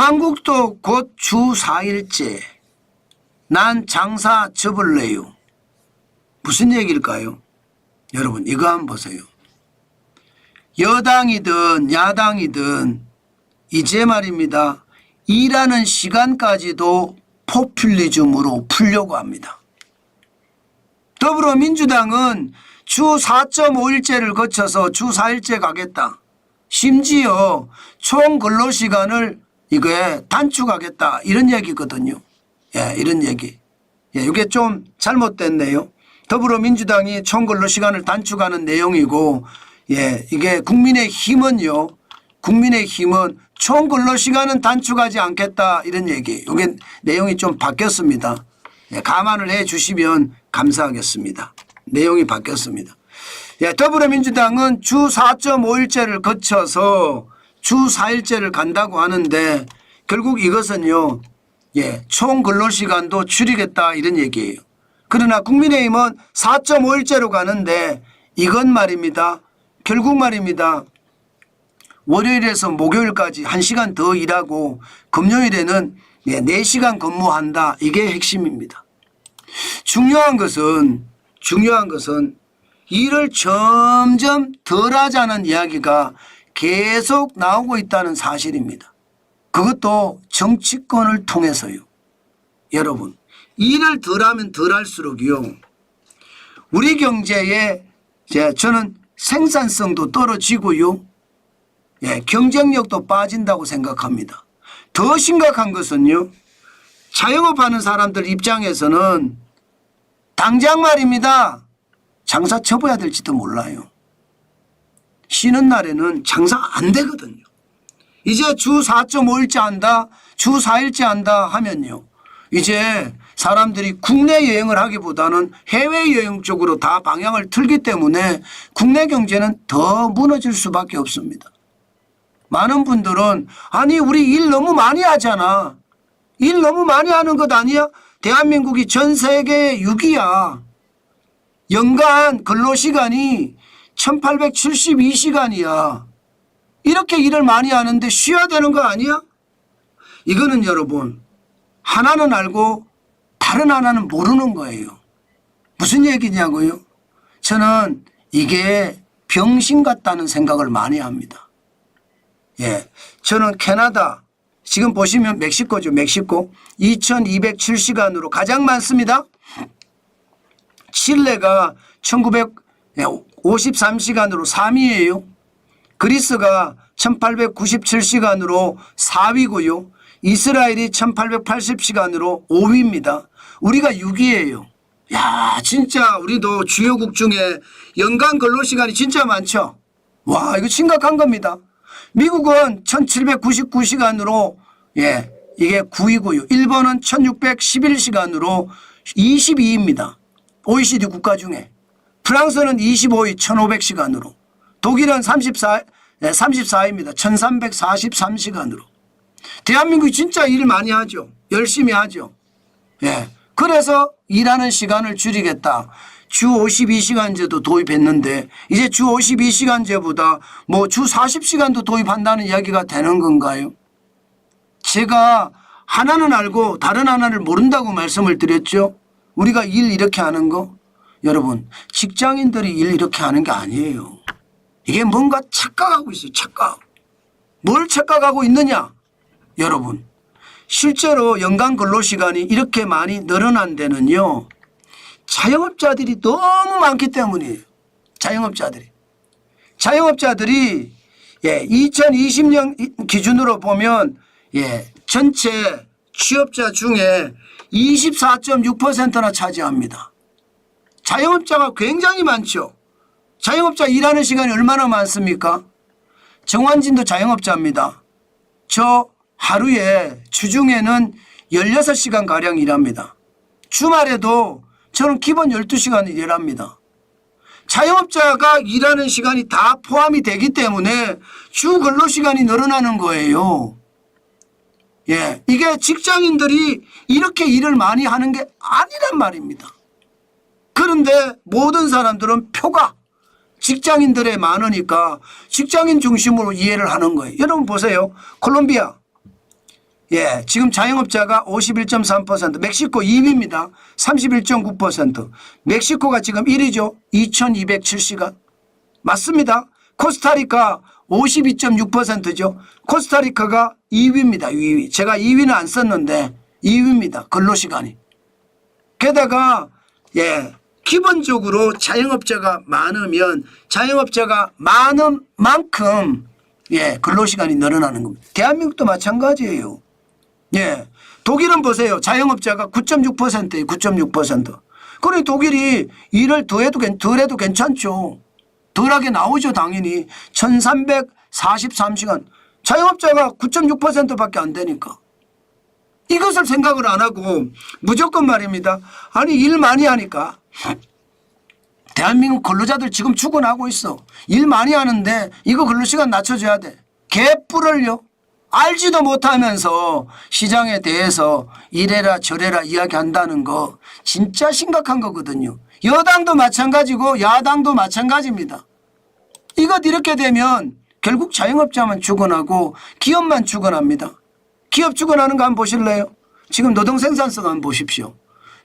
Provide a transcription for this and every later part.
한국도 곧 주 4일째. 난 장사 접을래요. 무슨 얘기일까요? 여러분 이거 한번 보세요. 여당이든 야당이든 이제 말입니다. 일하는 시간까지도 포퓰리즘으로 풀려고 합니다. 더불어민주당은 주 4.5일제를 거쳐서 주 4일제 가겠다. 심지어 총 근로시간을 이거에 단축하겠다. 이런 얘기거든요. 예, 이런 얘기. 예, 이게 좀 잘못됐네요. 더불어민주당이 총 근로시간을 단축하는 내용이고, 예, 이게 국민의힘은요, 국민의힘은 총 근로시간은 단축하지 않겠다. 이런 얘기. 이게 내용이 좀 바뀌었습니다. 예, 감안을 해 주시면 감사하겠습니다. 내용이 바뀌었습니다. 예, 더불어민주당은 주 4.5일제를 거쳐서 주 4일제를 간다고 하는데 결국 이것은요, 예, 총 근로시간도 줄이겠다 이런 얘기예요. 그러나 국민의힘은 4.5일제로 가는데 이건 말입니다. 결국 말입니다. 월요일에서 목요일까지 1시간 더 일하고 금요일에는 4시간 근무한다. 이게 핵심입니다. 중요한 것은 일을 점점 덜 하자는 이야기가 계속 나오고 있다는 사실입니다. 그것도 정치권을 통해서요. 여러분 일을 덜 하면 덜 할수록요. 우리 경제에 저는 생산성도 떨어지고요. 예, 경쟁력도 빠진다고 생각합니다. 더 심각한 것은요. 자영업하는 사람들 입장에서는 당장 말입니다. 장사 접어야 될지도 몰라요. 쉬는 날에는 장사 안 되거든요. 이제 주 4.5일째 한다, 주 4일째 한다 하면요. 이제 사람들이 국내 여행을 하기보다는 해외여행 쪽으로 다 방향을 틀기 때문에 국내 경제는 더 무너질 수밖에 없습니다. 많은 분들은 아니 우리 일 너무 많이 하잖아. 일 너무 많이 하는 것 아니야? 대한민국이 전 세계 6위야. 연간 근로시간이 1872시간이야. 이렇게 일을 많이 하는데 쉬어야 되는 거 아니야? 이거는 여러분 하나는 알고 다른 하나는 모르는 거예요. 무슨 얘기냐고요? 저는 이게 병신 같다는 생각을 많이 합니다. 예, 저는 캐나다 지금 보시면 멕시코죠. 멕시코 2207시간으로 가장 많습니다. 칠레가 1953시간으로 3위예요. 그리스가 1897시간으로 4위고요. 이스라엘이 1880시간으로 5위입니다. 우리가 6위예요. 야, 진짜 우리도 주요국 중에 연간 근로시간이 진짜 많죠. 와, 이거 심각한 겁니다. 미국은 1799시간으로 예, 이게 9위고요. 일본은 1611시간으로 22위입니다. OECD 국가 중에. 프랑스는 25위 1500시간으로. 독일은 34위입니다. 1343시간으로. 대한민국이 진짜 일 많이 하죠. 열심히 하죠. 예. 그래서 일하는 시간을 줄이겠다. 주 52시간제도 도입했는데 이제 주 52시간제보다 뭐 주 40시간도 도입한다는 이야기가 되는 건가요? 제가 하나는 알고 다른 하나를 모른다고 말씀을 드렸죠. 우리가 일 이렇게 하는 거 여러분 직장인들이 일 이렇게 하는 게 아니에요. 이게 뭔가 착각하고 있어요. 착각. 뭘 착각하고 있느냐? 여러분 실제로 연간 근로시간이 이렇게 많이 늘어난 데는요. 자영업자들이 너무 많기 때문이에요. 자영업자들이 예, 2020년 기준으로 보면 예, 전체 취업자 중에 24.6%나 차지합니다. 자영업자가 굉장히 많죠. 자영업자 일하는 시간이 얼마나 많습니까? 정환진도 자영업자입니다. 저 하루에 주중에는 16시간가량 일합니다. 주말에도 저는 기본 12시간 일합니다. 자영업자가 일하는 시간이 다 포함이 되기 때문에 주 근로시간이 늘어나는 거예요. 예, 이게 직장인들이 이렇게 일을 많이 하는 게 아니란 말입니다. 그런데 모든 사람들은 표가 직장인들에 많으니까 직장인 중심으로 이해를 하는 거예요. 여러분 보세요. 콜롬비아 예, 지금 자영업자가 51.3%, 멕시코 2위입니다. 31.9%. 멕시코가 지금 1위죠. 2207시간. 맞습니다. 코스타리카 52.6%죠. 코스타리카가 2위입니다. 2위. 제가 2위는 안 썼는데 2위입니다. 근로시간이. 게다가 예, 기본적으로 자영업자가 많으면 자영업자가 많은 만큼 예, 근로시간이 늘어나는 겁니다. 대한민국도 마찬가지예요. 예, 독일은 보세요. 자영업자가 9.6%예요. 9.6%. 그러니 독일이 일을 덜 해도 괜찮죠. 덜하게 나오죠. 당연히. 1343시간. 자영업자가 9.6%밖에 안 되니까. 이것을 생각을 안 하고 무조건 말입니다. 아니 일 많이 하니까. 대한민국 근로자들 지금 죽어나고 있어. 일 많이 하는데 이거 근로시간 낮춰줘야 돼. 개뿔을요. 알지도 못하면서 시장에 대해서 이래라 저래라 이야기한다는 거 진짜 심각한 거거든요. 여당도 마찬가지고 야당도 마찬가지입니다. 이것 이렇게 되면 결국 자영업자만 죽어나고 기업만 죽어납니다. 기업 죽어나는 거 한번 보실래요? 지금 노동생산성 한번 보십시오.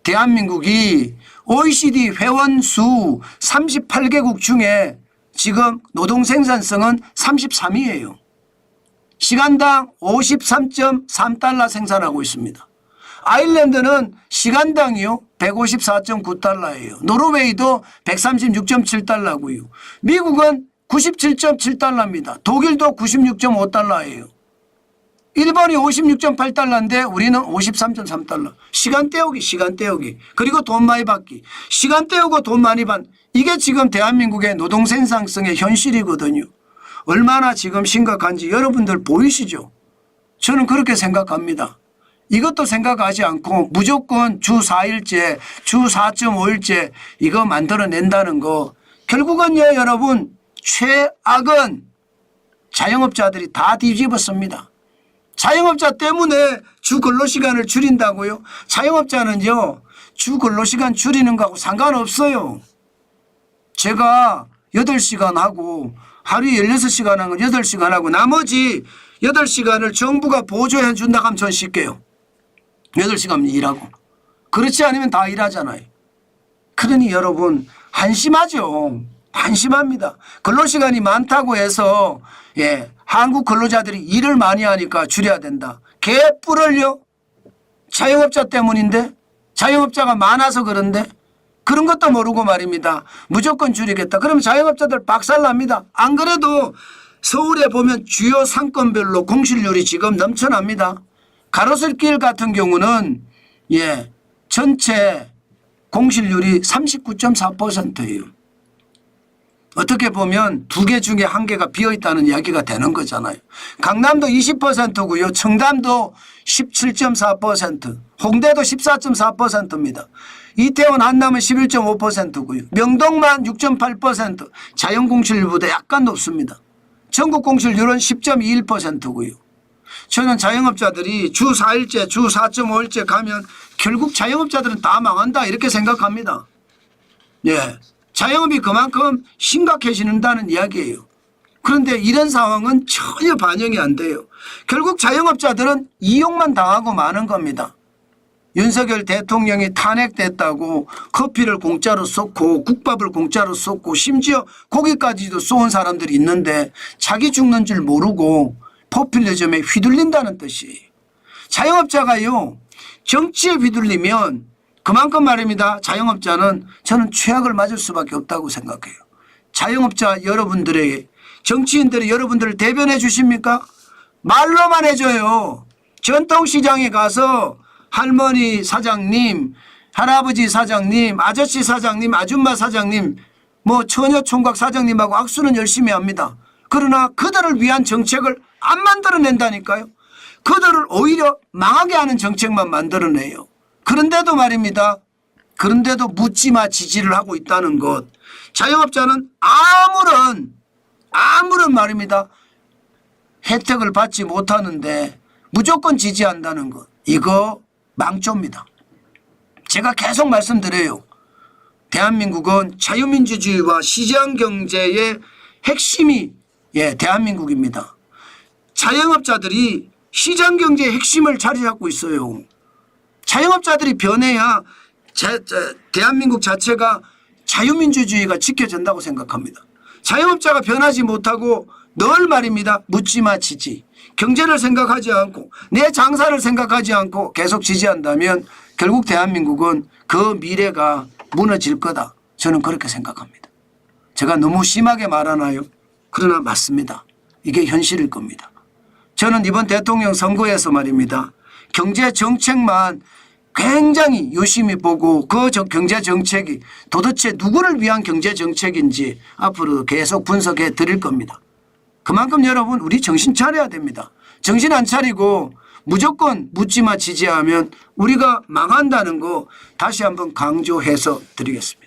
대한민국이 OECD 회원 수 38개국 중에 지금 노동생산성은 33위예요. 시간당 53.3달러 생산하고 있습니다. 아일랜드는 시간당이요 154.9달러예요. 노르웨이도 136.7달러고요. 미국은 97.7달러입니다. 독일도 96.5달러예요. 일본이 56.8달러인데 우리는 53.3달러. 시간 때우기. 그리고 돈 많이 받기. 시간 때우고 돈 많이 받. 이게 지금 대한민국의 노동생산성의 현실이거든요. 얼마나 지금 심각한지 여러분들 보이시죠? 저는 그렇게 생각합니다. 이것도 생각하지 않고 무조건 주 4일제, 주 4.5일제 이거 만들어낸다는 거 결국은요 여러분 최악은 자영업자들이 다 뒤집었습니다. 자영업자 때문에 주 근로시간을 줄인다고요? 자영업자는요 주 근로시간 줄이는 거하고 상관없어요. 제가 8시간 하고 하루에 16시간 하는 건 8시간 하고 나머지 8시간을 정부가 보조해 준다고 하면 전 쉽게요. 8시간 일하고. 그렇지 않으면 다 일하잖아요. 그러니 여러분 한심하죠. 한심합니다. 근로시간이 많다고 해서 예, 한국 근로자들이 일을 많이 하니까 줄여야 된다. 개뿔을요. 자영업자 때문인데 자영업자가 많아서 그런데 그런 것도 모르고 말입니다. 무조건 줄이겠다. 그러면 자영업자들 박살납니다. 안 그래도 서울에 보면 주요 상권별로 공실률이 지금 넘쳐납니다. 가로수길 같은 경우는 예, 전체 공실률이 39.4%예요. 어떻게 보면 2개 중에 1개가 비어있다는 이야기가 되는 거잖아요. 강남도 20%고요. 청담도 17.4%, 홍대도 14.4%입니다. 이태원 한남은 11.5%고요. 명동만 6.8%, 자연공실률보다 약간 높습니다. 전국 공실률은 10.21%고요. 저는 자영업자들이 주 4일째, 주 4.5일째 가면 결국 자영업자들은 다 망한다 이렇게 생각합니다. 예. 자영업이 그만큼 심각해진다는 이야기예요. 그런데 이런 상황은 전혀 반영이 안 돼요. 결국 자영업자들은 이용만 당하고 마는 겁니다. 윤석열 대통령이 탄핵됐다고 커피를 공짜로 쏟고 국밥을 공짜로 쏟고 심지어 고기까지도 쏘은 사람들이 있는데 자기 죽는 줄 모르고 포퓰리즘에 휘둘린다는 뜻이에요. 자영업자가요 정치에 휘둘리면 그만큼 말입니다. 자영업자는 저는 최악을 맞을 수밖에 없다고 생각해요. 자영업자 여러분들에게 정치인들이 여러분들을 대변해 주십니까? 말로만 해줘요. 전통시장에 가서 할머니 사장님, 할아버지 사장님, 아저씨 사장님, 아줌마 사장님, 뭐 처녀총각 사장님하고 악수는 열심히 합니다. 그러나 그들을 위한 정책을 안 만들어낸다니까요. 그들을 오히려 망하게 하는 정책만 만들어내요. 그런데도 말입니다. 그런데도 묻지마 지지를 하고 있다는 것. 자영업자는 아무런 말입니다. 혜택을 받지 못하는데 무조건 지지한다는 것. 이거 망조입니다. 제가 계속 말씀드려요. 대한민국은 자유민주주의와 시장경제의 핵심이 대한민국입니다. 자영업자들이 시장 경제의 핵심을 자리 잡고 있어요. 자영업자들이 변해야 대한민국 자체가 자유민주주의가 지켜진다고 생각합니다. 자영업자가 변하지 못하고 늘 말입니다. 묻지마 지지. 경제를 생각하지 않고 내 장사를 생각하지 않고 계속 지지한다면 결국 대한민국은 그 미래가 무너질 거다. 저는 그렇게 생각합니다. 제가 너무 심하게 말하나요? 그러나 맞습니다. 이게 현실일 겁니다. 저는 이번 대통령 선거에서 말입니다. 경제 정책만 굉장히 유심히 보고 그 경제 정책이 도대체 누구를 위한 경제 정책인지 앞으로 계속 분석해 드릴 겁니다. 그만큼 여러분 우리 정신 차려야 됩니다. 정신 안 차리고 무조건 묻지마 지지하면 우리가 망한다는 거 다시 한번 강조해서 드리겠습니다.